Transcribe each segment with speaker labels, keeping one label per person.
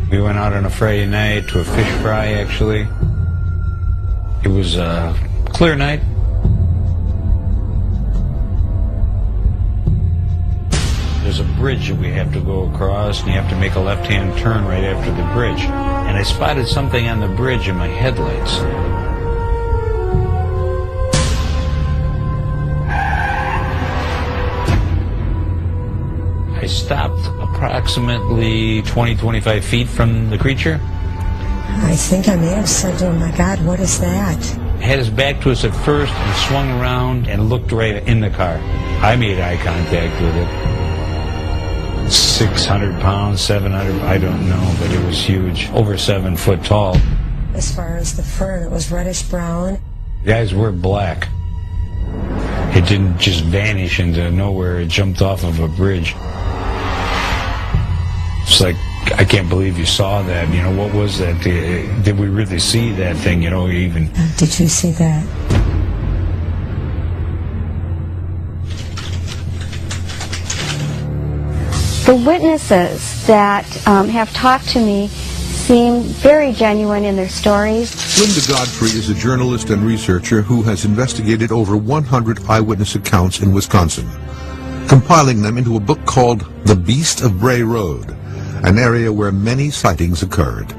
Speaker 1: We went out on a Friday night to a fish fry, actually. It was a clear night. There's a bridge that we have to go across, and you have to make a left-hand turn right after the bridge. And I spotted something on the bridge in my headlights. I stopped approximately 20-25 feet from the creature.
Speaker 2: I think I may have said, oh my God, what is that?
Speaker 1: Had his back to us at first and swung around and looked right in the car. I made eye contact with it. 600 pounds, 700, I don't know, but it was huge. Over 7 foot tall.
Speaker 2: As far as the fur, it was reddish brown.
Speaker 1: The eyes were black. It didn't just vanish into nowhere. It jumped off of a bridge. It's like, I can't believe you saw that. You know, what was that? Did we really see that thing, you know, even?
Speaker 2: Did you see that?
Speaker 3: The witnesses that have talked to me seem very genuine in their stories.
Speaker 4: Linda Godfrey is a journalist and researcher who has investigated over 100 eyewitness accounts in Wisconsin, compiling them into a book called The Beast of Bray Road, an area where many sightings occurred.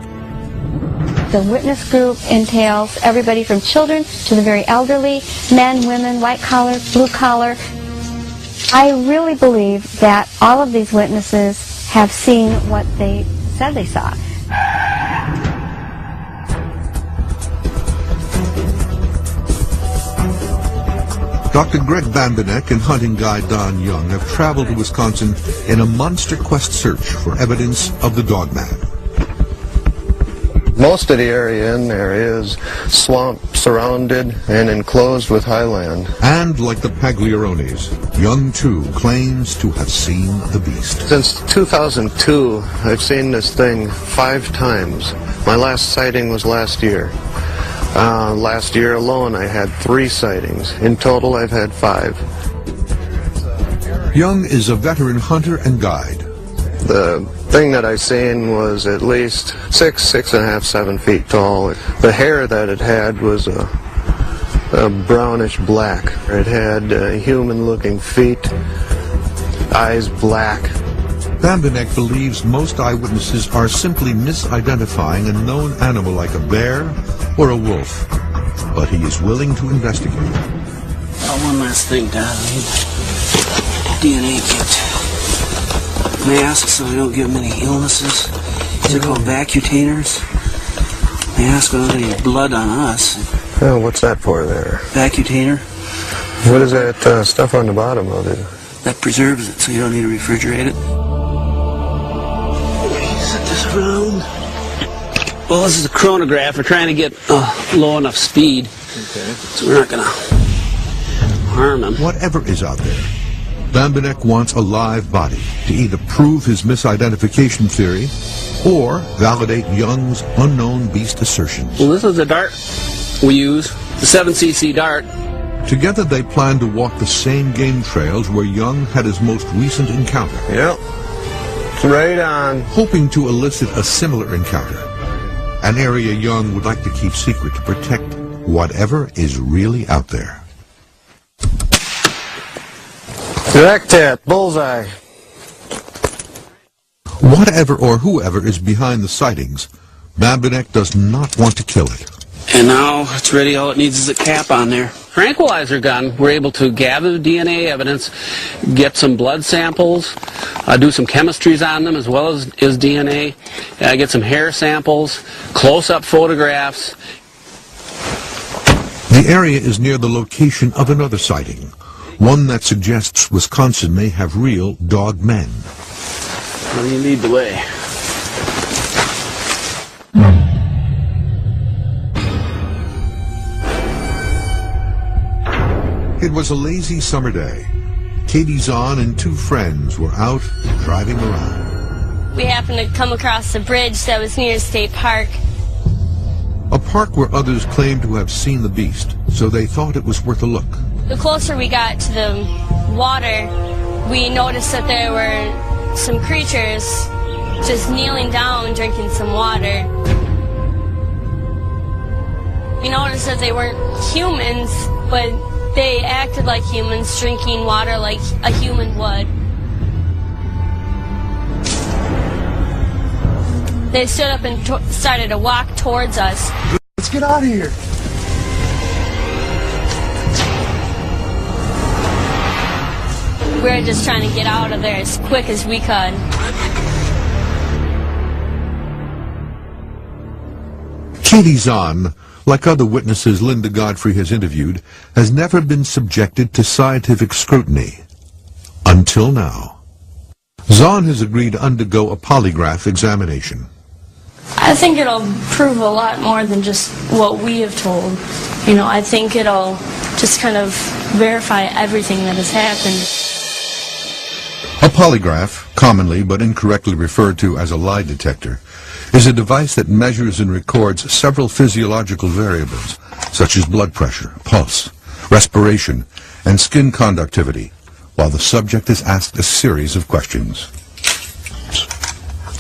Speaker 3: The witness group entails everybody from children to the very elderly, men, women, white collar, blue collar. I really believe that all of these witnesses have seen what they said they saw.
Speaker 4: Dr. Greg Bambenek and hunting guide Don Young have traveled to Wisconsin in a monster quest search for evidence of the Dogman.
Speaker 5: Most of the area in there is swamp surrounded and enclosed with highland.
Speaker 4: And like the Pagliarones, Young too claims to have seen the beast.
Speaker 5: Since 2002, I've seen this thing 5 times. My last sighting was last year. Last year alone, I had 3 sightings. In total, I've had 5.
Speaker 4: Young is a veteran hunter and guide.
Speaker 5: The thing that I seen was at least 6.5, 7 feet tall. The hair that it had was a brownish black. It had human-looking feet, eyes black.
Speaker 4: Bambenek believes most eyewitnesses are simply misidentifying a known animal like a bear or a wolf, but he is willing to investigate.
Speaker 6: One last thing, Dad. I need a DNA kit. Mask so I don't get many illnesses. These are called vacutainers. Mask without any blood on us.
Speaker 5: Oh, what's that for there?
Speaker 6: Vacutainer.
Speaker 5: What is that stuff on the bottom of it?
Speaker 6: That preserves it so you don't need to refrigerate it. Set this around. Well, this is a chronograph. We're trying to get low enough speed. Okay. So we're not going to harm him.
Speaker 4: Whatever is out there, Bambenek wants a live body to either prove his misidentification theory or validate Young's unknown beast assertions.
Speaker 6: Well, this is the dart we use, the 7cc dart.
Speaker 4: Together they plan to walk the same game trails where Young had his most recent encounter.
Speaker 5: Yep. It's right on.
Speaker 4: Hoping to elicit a similar encounter, an area Young would like to keep secret to protect whatever is really out there.
Speaker 5: Direct hit, bullseye.
Speaker 4: Whatever or whoever is behind the sightings, Bambenek does not want to kill it.
Speaker 6: And now it's ready. All it needs is a cap on there. Tranquilizer gun, we're able to gather the DNA evidence, get some blood samples, do some chemistries on them as well as DNA, get some hair samples, close-up photographs.
Speaker 4: The area is near the location of another sighting, one that suggests Wisconsin may have real dog men.
Speaker 6: Well, you lead the way.
Speaker 4: It was a lazy summer day. Katie Zahn and 2 friends were out driving around.
Speaker 7: We happened to come across a bridge that was near State Park.
Speaker 4: A park where others claimed to have seen the beast, so they thought it was worth a look.
Speaker 7: The closer we got to the water, we noticed that there were some creatures just kneeling down, drinking some water. We noticed that they weren't humans, but they acted like humans, drinking water like a human would. They stood up and started to walk towards us.
Speaker 8: Let's get out of here.
Speaker 7: We were just trying to get out of there as quick as we could.
Speaker 4: Katie Zahn, like other witnesses Linda Godfrey has interviewed, has never been subjected to scientific scrutiny. Until now. Zahn has agreed to undergo a polygraph examination.
Speaker 9: I think it'll prove a lot more than just what we have told. You know, I think it'll just kind of verify everything that has happened.
Speaker 4: A polygraph, commonly but incorrectly referred to as a lie detector, is a device that measures and records several physiological variables, such as blood pressure, pulse, respiration, and skin conductivity, while the subject is asked a series of questions.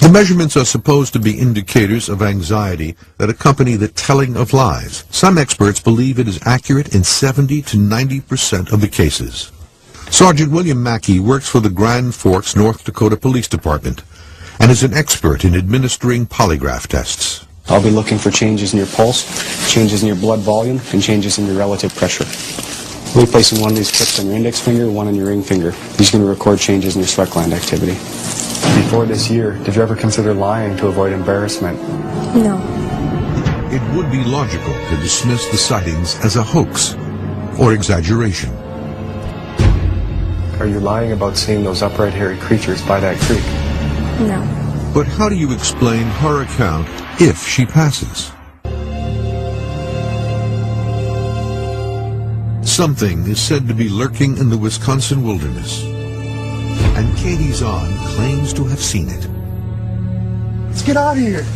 Speaker 4: The measurements are supposed to be indicators of anxiety that accompany the telling of lies. Some experts believe it is accurate in 70 to 90% of the cases. Sergeant William Mackey works for the Grand Forks, North Dakota Police Department and is an expert in administering polygraph tests.
Speaker 10: I'll be looking for changes in your pulse, changes in your blood volume, and changes in your relative pressure. We'll be placing one of these clips on your index finger, one on your ring finger. These are going to record changes in your sweat gland activity. Before this year, did you ever consider lying to avoid embarrassment?
Speaker 2: No.
Speaker 4: It would be logical to dismiss the sightings as a hoax or exaggeration.
Speaker 10: Are you lying about seeing those upright hairy creatures by that creek?
Speaker 2: No.
Speaker 4: But how do you explain her account if she passes? Something is said to be lurking in the Wisconsin wilderness, and Katie Zahn claims to have seen it.
Speaker 8: Let's get out of here.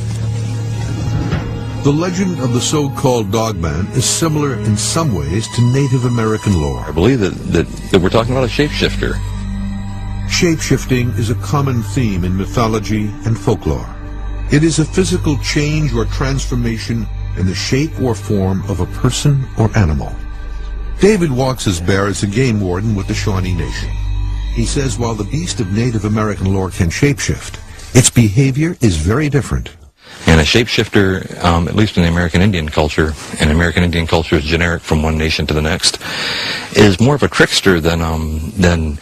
Speaker 4: The legend of the so-called Dogman is similar in some ways to Native American lore.
Speaker 11: I believe that we're talking about a shapeshifter.
Speaker 4: Shape-shifting is a common theme in mythology and folklore. It is a physical change or transformation in the shape or form of a person or animal. David walks as bear as a game warden with the Shawnee Nation. He says while the beast of Native American lore can shapeshift, its behavior is very different.
Speaker 11: And a shapeshifter, at least in the American Indian culture, and American Indian culture is generic from one nation to the next, is more of a trickster than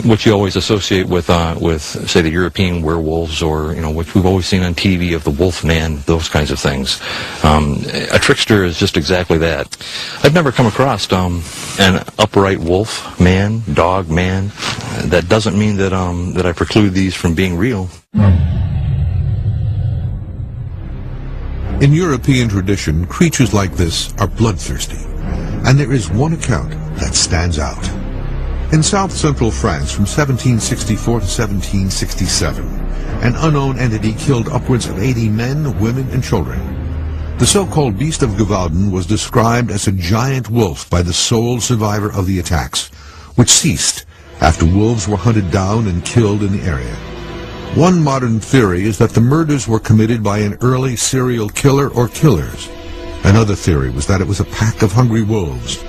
Speaker 11: what you always associate with say the European werewolves, or what we've always seen on TV of the wolf man, those kinds of things. A trickster is just exactly that. I've never come across an upright wolf man, dog man. That doesn't mean that I preclude these from being real.
Speaker 4: In European tradition, creatures like this are bloodthirsty, and there is one account that stands out. In south-central France from 1764 to 1767, an unknown entity killed upwards of 80 men, women, and children. The so-called Beast of Gewalden was described as a giant wolf by the sole survivor of the attacks, which ceased after wolves were hunted down and killed in the area. One modern theory is that the murders were committed by an early serial killer or killers. Another theory was that it was a pack of hungry wolves,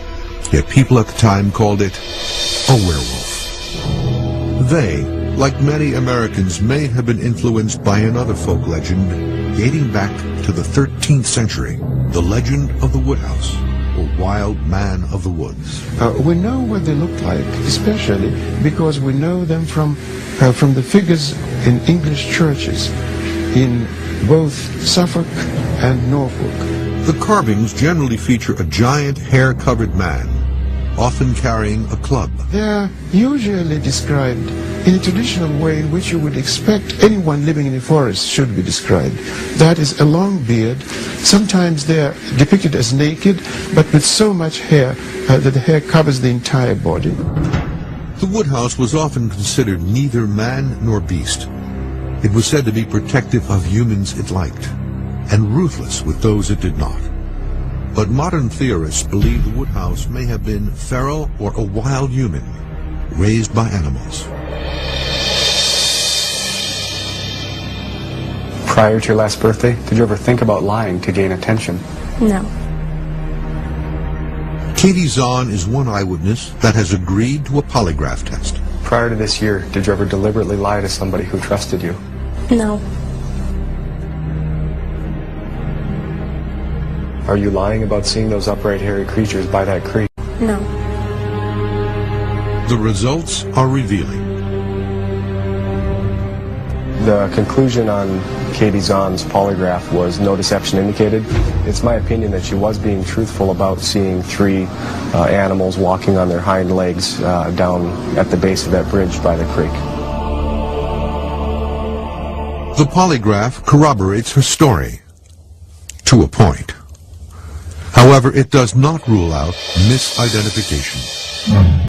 Speaker 4: yet people at the time called it a werewolf. They, like many Americans, may have been influenced by another folk legend dating back to the 13th century, the legend of the Woodhouse, or Wild Man of the Woods.
Speaker 8: We know what they look like, especially because we know them from the figures in English churches in both Suffolk and Norfolk.
Speaker 4: The carvings generally feature a giant hair-covered man, often carrying a club.
Speaker 8: They are usually described in a traditional way in which you would expect anyone living in a forest should be described. That is a long beard. Sometimes they are depicted as naked, but with so much hair that the hair covers the entire body.
Speaker 4: The Woodhouse was often considered neither man nor beast. It was said to be protective of humans it liked, and ruthless with those it did not. But modern theorists believe the Woodhouse may have been feral or a wild human, raised by animals.
Speaker 10: Prior to your last birthday, did you ever think about lying to gain attention?
Speaker 9: No.
Speaker 4: Katie Zahn is one eyewitness that has agreed to a polygraph test.
Speaker 10: Prior to this year, did you ever deliberately lie to somebody who trusted you?
Speaker 9: No.
Speaker 10: Are you lying about seeing those upright hairy creatures by that creek?
Speaker 9: No.
Speaker 4: The results are revealing.
Speaker 10: The conclusion on Katie Zahn's polygraph was no deception indicated. It's my opinion that she was being truthful about seeing three animals walking on their hind legs down at the base of that bridge by the creek.
Speaker 4: The polygraph corroborates her story, to a point. However, it does not rule out misidentification.